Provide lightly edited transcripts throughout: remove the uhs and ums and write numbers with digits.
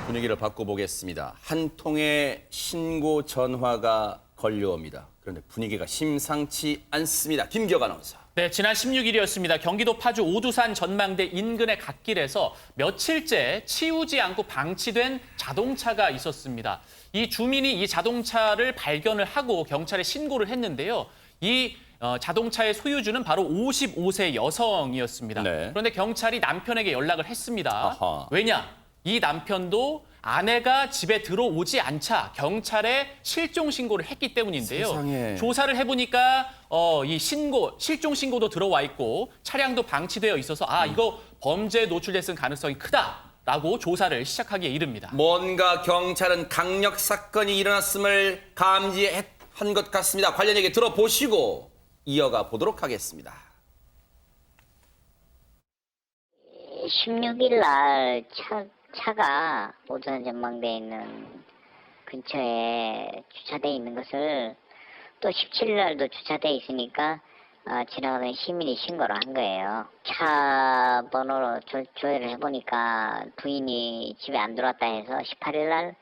분위기를 바꿔보겠습니다. 한 통의 신고 전화가 걸려옵니다. 그런데 분위기가 심상치 않습니다. 김기혁 아나운서. 네, 지난 16일이었습니다. 경기도 파주 오두산 전망대 인근의 갓길에서 며칠째 치우지 않고 방치된 자동차가 있었습니다. 이 주민이 이 자동차를 발견을 하고 경찰에 신고를 했는데요. 이 자동차의 소유주는 바로 55세 여성이었습니다. 네. 그런데 경찰이 남편에게 연락을 했습니다. 아하. 왜냐? 이 남편도 아내가 집에 들어오지 않자 경찰에 실종 신고를 했기 때문인데요. 세상에. 조사를 해보니까 이 실종 신고도 들어와 있고 차량도 방치되어 있어서 이거 범죄에 노출됐을 가능성이 크다라고 조사를 하기에 이릅니다. 뭔가 경찰은 강력 사건이 일어났음을 감지한 것 같습니다. 관련 얘기 들어보시고 이어가 보도록 하겠습니다. 16일 날 차가 오두산 전망대에 있는 근처에 주차돼 있는 것을 또 17일 날도 주차돼 있으니까 지나가던 시민이 신고를 한 거예요. 차 번호로 조회를 해보니까 부인이 집에 안 들어왔다 해서 18일 날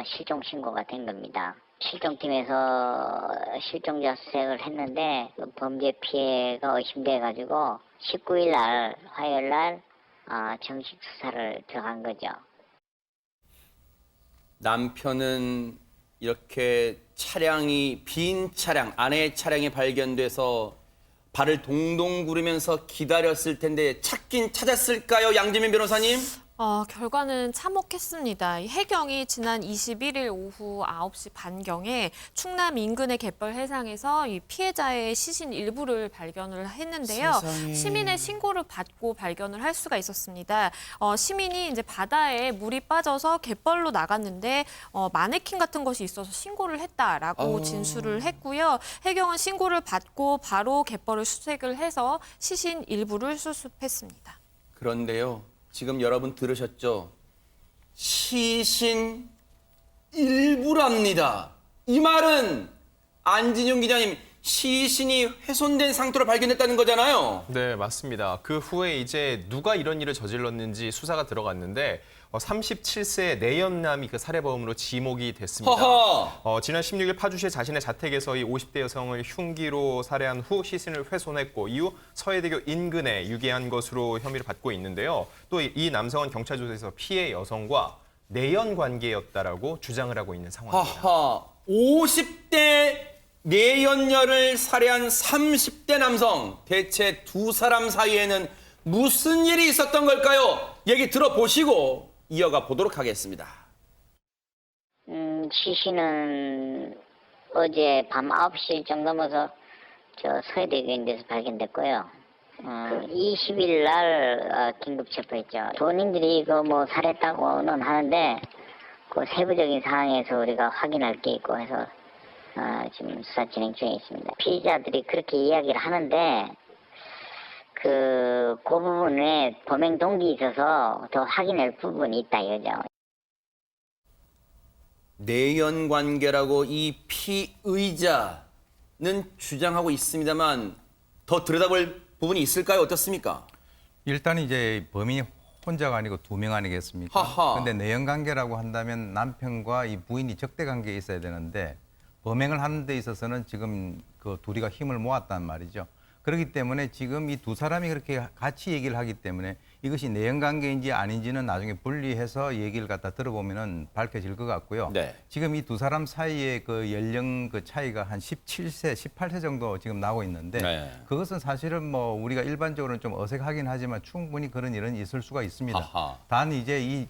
실종 신고가 된 겁니다. 실종팀에서 실종자 수색을 했는데 범죄 피해가 의심돼가지고 19일 날 화요일 날 정식 수사를 들어간 거죠. 남편은 이렇게 빈 차량, 아내의 차량이 발견돼서 발을 동동 구르면서 기다렸을 텐데 찾긴 찾았을까요, 양재민 변호사님? 결과는 참혹했습니다. 이 해경이 지난 21일 오후 9시 반경에 충남 인근의 갯벌 해상에서 이 피해자의 시신 일부를 발견을 했는데요. 세상에. 시민의 신고를 받고 발견을 할 수가 있었습니다. 시민이 이제 바다에 물이 빠져서 갯벌로 나갔는데 마네킹 같은 것이 있어서 신고를 했다라고 진술을 했고요. 해경은 신고를 받고 바로 갯벌을 수색을 해서 시신 일부를 수습했습니다. 그런데요, 지금 여러분 들으셨죠? 시신 일부랍니다. 이 말은 안진용 기자님, 시신이 훼손된 상태로 발견됐다는 거잖아요. 네, 맞습니다. 그 후에 이제 누가 이런 일을 저질렀는지 수사가 들어갔는데 37세 내연남이 그 살해범으로 지목이 됐습니다. 허허. 지난 16일 파주시 자신의 자택에서 이 50대 여성을 흉기로 살해한 후 시신을 훼손했고 이후 서해대교 인근에 유기한 것으로 혐의를 받고 있는데요. 또 이 남성은 경찰 조사에서 피해 여성과 내연 관계였다라고 주장을 하고 있는 상황입니다. 하하. 50대 내연녀를 살해한 30대 남성. 대체 두 사람 사이에는 무슨 일이 있었던 걸까요? 얘기 들어보시고 이어가 보도록 하겠습니다. 시신은 어제 밤 9시 좀 넘어서 서해대교인데서 발견됐고요. 20일 날 긴급 체포했죠. 본인들이 살했다고는 하는데 그 세부적인 상황에서 우리가 확인할 게 있고 해서 지금 수사 진행 중에 있습니다. 피의자들이 그렇게 이야기를 하는데 그 부분에 범행 동기 있어서 더 확인할 부분이 있다 이거죠. 내연 관계라고 이 피의자는 주장하고 있습니다만 더 들여다볼 부분이 있을까요? 어떻습니까? 일단 이제 범인이 혼자가 아니고 두 명 아니겠습니까? 하하. 근데 내연 관계라고 한다면 남편과 이 부인이 적대 관계에 있어야 되는데 범행을 하는 데 있어서는 지금 그 둘이가 힘을 모았단 말이죠. 그렇기 때문에 지금 이 두 사람이 그렇게 같이 얘기를 하기 때문에 이것이 내연 관계인지 아닌지는 나중에 분리해서 얘기를 갖다 들어보면은 밝혀질 것 같고요. 네. 지금 이 두 사람 사이의 그 연령 그 차이가 한 17세, 18세 정도 지금 나오고 있는데 네. 그것은 사실은 뭐 우리가 일반적으로는 좀 어색하긴 하지만 충분히 그런 일은 있을 수가 있습니다. 아하. 단 이제 이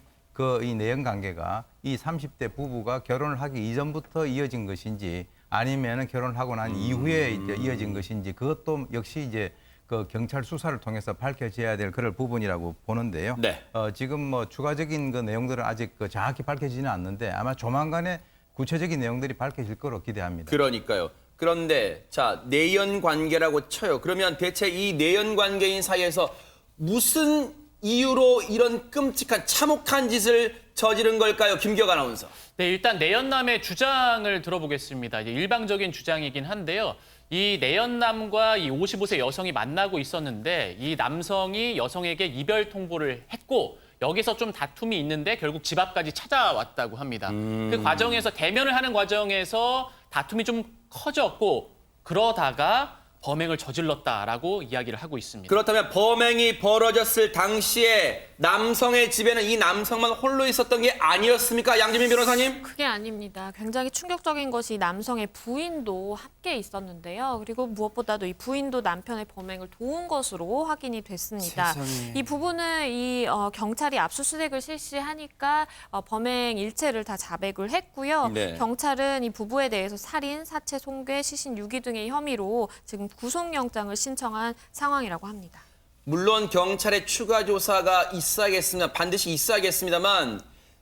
내연 관계가 이 30대 부부가 결혼을 하기 이전부터 이어진 것인지 아니면은 결혼을 하고 난 이후에 이제 이어진 것인지 그것도 역시 이제 그 경찰 수사를 통해서 밝혀져야 될 그럴 부분이라고 보는데요. 네. 지금 뭐 추가적인 그 내용들은 아직 그 정확히 밝혀지지는 않는데 아마 조만간에 구체적인 내용들이 밝혀질 거로 기대합니다. 그러니까요. 그런데 자, 내연 관계라고 쳐요. 그러면 대체 이 내연 관계인 사이에서 무슨 이유로 이런 끔찍한 참혹한 짓을 저지른 걸까요? 김기혁 아나운서. 네, 일단 내연남의 주장을 들어보겠습니다. 이제 일방적인 주장이긴 한데요. 이 내연남과 이 55세 여성이 만나고 있었는데 이 남성이 여성에게 이별 통보를 했고 여기서 좀 다툼이 있는데 결국 집 앞까지 찾아왔다고 합니다. 그 과정에서 대면을 하는 과정에서 다툼이 좀 커졌고 그러다가 범행을 저질렀다라고 이야기를 하고 있습니다. 그렇다면 범행이 벌어졌을 당시에 남성의 집에는 이 남성만 홀로 있었던 게 아니었습니까? 양지민 변호사님? 그게 아닙니다. 굉장히 충격적인 것이 남성의 부인도 함께 있었는데요. 그리고 무엇보다도 이 부인도 남편의 범행을 도운 것으로 확인이 됐습니다. 세상에. 이 부분은 이 경찰이 압수수색을 실시하니까 범행 일체를 다 자백을 했고요. 네. 경찰은 이 부부에 대해서 살인, 사체, 손괴, 시신, 유기 등의 혐의로 지금 구속영장을 신청한 상황이라고 합니다. 물론 경찰의 추가 조사가 있어야겠습니다. 반드시 있어야겠습니다만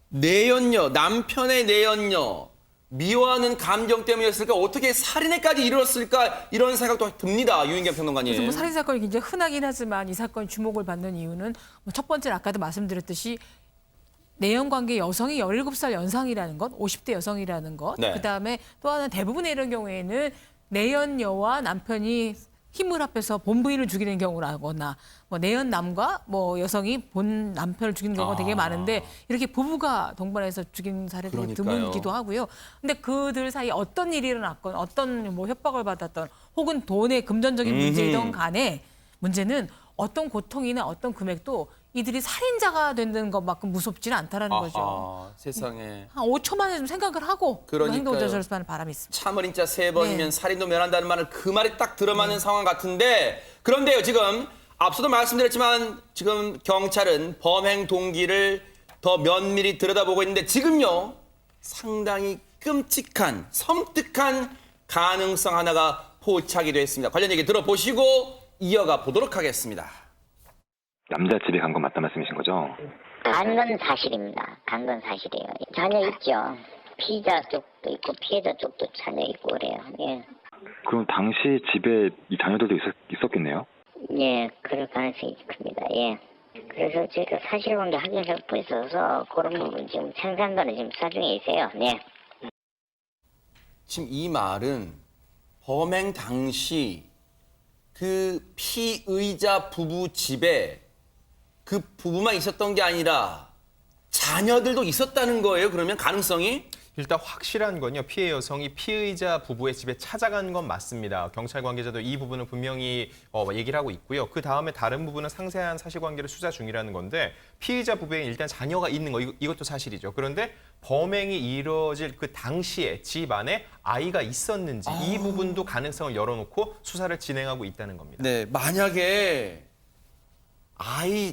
내연녀, 남편의 내연녀, 미워하는 감정 때문이었을까? 어떻게 살인에까지 이르렀을까? 이런 생각도 듭니다. 유인경 평론가님. 그래서 뭐 살인 사건이 굉장히 흔하긴 하지만 이 사건이 주목을 받는 이유는 첫 번째는 아까도 말씀드렸듯이 내연 관계 여성이 17살 연상이라는 것, 50대 여성이라는 것. 네. 그다음에 또 하나는 대부분의 이런 경우에는 내연녀와 남편이 힘을 합해서 본 부인을 죽이는 경우라거나 뭐 내연 남과 뭐 여성이 본 남편을 죽이는 경우가 되게 많은데 이렇게 부부가 동반해서 죽인 사례들이 그러니까요. 드물기도 하고요. 근데 그들 사이에 어떤 일이 일어났건 어떤 뭐 협박을 받았던 혹은 돈의 금전적인 문제이든 간에 문제는 어떤 고통이나 어떤 금액도 이들이 살인자가 된다는 것만큼 무섭지는 않다라는 거죠. 세상에. 한 5초만에 좀 생각을 하고 그러니까요. 행동 조절하는 바람이 있습니다. 참을 인자 3번이면 네. 살인도 면한다는 말을 그 말이 딱 들어맞는 상황 같은데 그런데요 지금 앞서도 말씀드렸지만 지금 경찰은 범행 동기를 더 면밀히 들여다보고 있는데 지금요 상당히 끔찍한 섬뜩한 가능성 하나가 포착이 됐습니다. 관련 얘기 들어보시고 이어가 보도록 하겠습니다. 남자 집에 간 건 맞다 말씀이신 거죠? 간 건 사실입니다. 간 건 사실이에요. 자녀 있죠. 피의자 쪽도 있고 피해자 쪽도 자녀 있고 그래요. 예. 그럼 당시 집에 이 자녀들도 있었겠네요? 예, 그럴 가능성이 큽니다. 예. 그래서 저희가 사실관계 확인할 수 있어서 그런 부분 지금 생산 거는 지금 수사 중에 있어요. 네. 지금 이 말은 범행 당시 그 피의자 부부 집에 그 부부만 있었던 게 아니라 자녀들도 있었다는 거예요. 그러면 가능성이? 일단 확실한 건요. 피해 여성이 피의자 부부의 집에 찾아간 건 맞습니다. 경찰 관계자도 이 부분은 분명히 얘기를 하고 있고요. 그 다음에 다른 부분은 상세한 사실관계를 수사 중이라는 건데 피의자 부부에 일단 자녀가 있는 거 이것도 사실이죠. 그런데 범행이 이뤄질 그 당시에 집 안에 아이가 있었는지 이 부분도 가능성을 열어놓고 수사를 진행하고 있다는 겁니다. 네, 만약에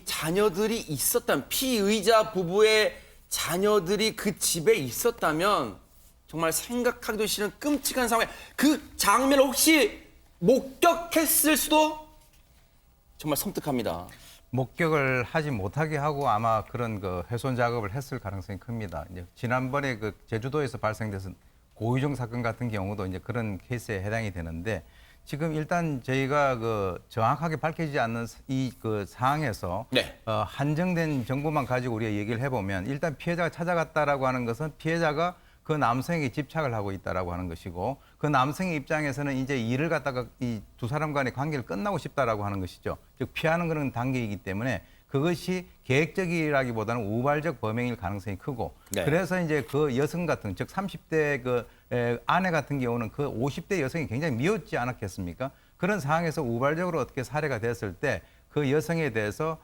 자녀들이 있었다면 피의자 부부의 자녀들이 그 집에 있었다면 정말 생각하기도 싫은 끔찍한 상황에 그 장면을 혹시 목격했을 수도 정말 섬뜩합니다. 목격을 하지 못하게 하고 아마 그런 그 훼손 작업을 했을 가능성이 큽니다. 이제 지난번에 그 제주도에서 발생돼서 고의종 사건 같은 경우도 이제 그런 케이스에 해당이 되는데 지금 일단 저희가 그 정확하게 밝혀지지 않는 이 그 상황에서 네. 한정된 정보만 가지고 우리가 얘기를 해보면 일단 피해자가 찾아갔다라고 하는 것은 피해자가 그 남성에게 집착을 하고 있다라고 하는 것이고 그 남성의 입장에서는 이제 일을 갖다가 이 두 사람 간의 관계를 끝나고 싶다라고 하는 것이죠. 즉 피하는 그런 단계이기 때문에 그것이 계획적이라기보다는 우발적 범행일 가능성이 크고 네. 그래서 이제 그 여성 같은 즉 30대 그 아내 같은 경우는 그 50대 여성이 굉장히 미웠지 않았겠습니까? 그런 상황에서 우발적으로 어떻게 살해가 됐을 때 그 여성에 대해서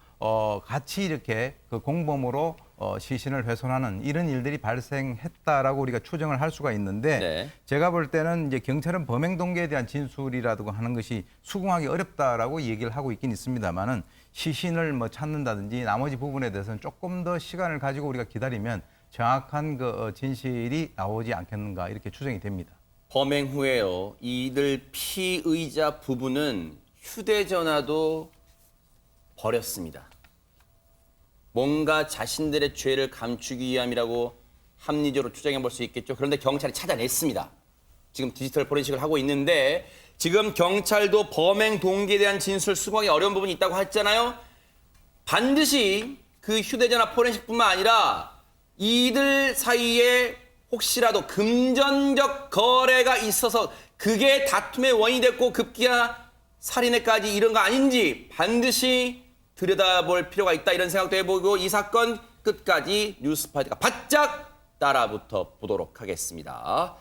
같이 이렇게 그 공범으로 시신을 훼손하는 이런 일들이 발생했다라고 우리가 추정을 할 수가 있는데 네. 제가 볼 때는 이제 경찰은 범행 동기에 대한 진술이라고 하는 것이 수긍하기 어렵다라고 얘기를 하고 있긴 있습니다만은 시신을 뭐 찾는다든지 나머지 부분에 대해서는 조금 더 시간을 가지고 우리가 기다리면 정확한 그 진실이 나오지 않겠는가 이렇게 추정이 됩니다. 범행 후에요. 이들 피의자 부부는 휴대전화도 버렸습니다. 뭔가 자신들의 죄를 감추기 위함이라고 합리적으로 추정해 볼 수 있겠죠. 그런데 경찰이 찾아냈습니다. 지금 디지털 포렌식을 하고 있는데 지금 경찰도 범행 동기에 대한 진술 수긍하기 어려운 부분이 있다고 했잖아요. 반드시 그 휴대전화 포렌식뿐만 아니라 이들 사이에 혹시라도 금전적 거래가 있어서 그게 다툼의 원인이 됐고 급기야 살인에까지 이런 거 아닌지 반드시 들여다볼 필요가 있다 이런 생각도 해보고 이 사건 끝까지 뉴스파이트가 바짝 따라붙어 보도록 하겠습니다.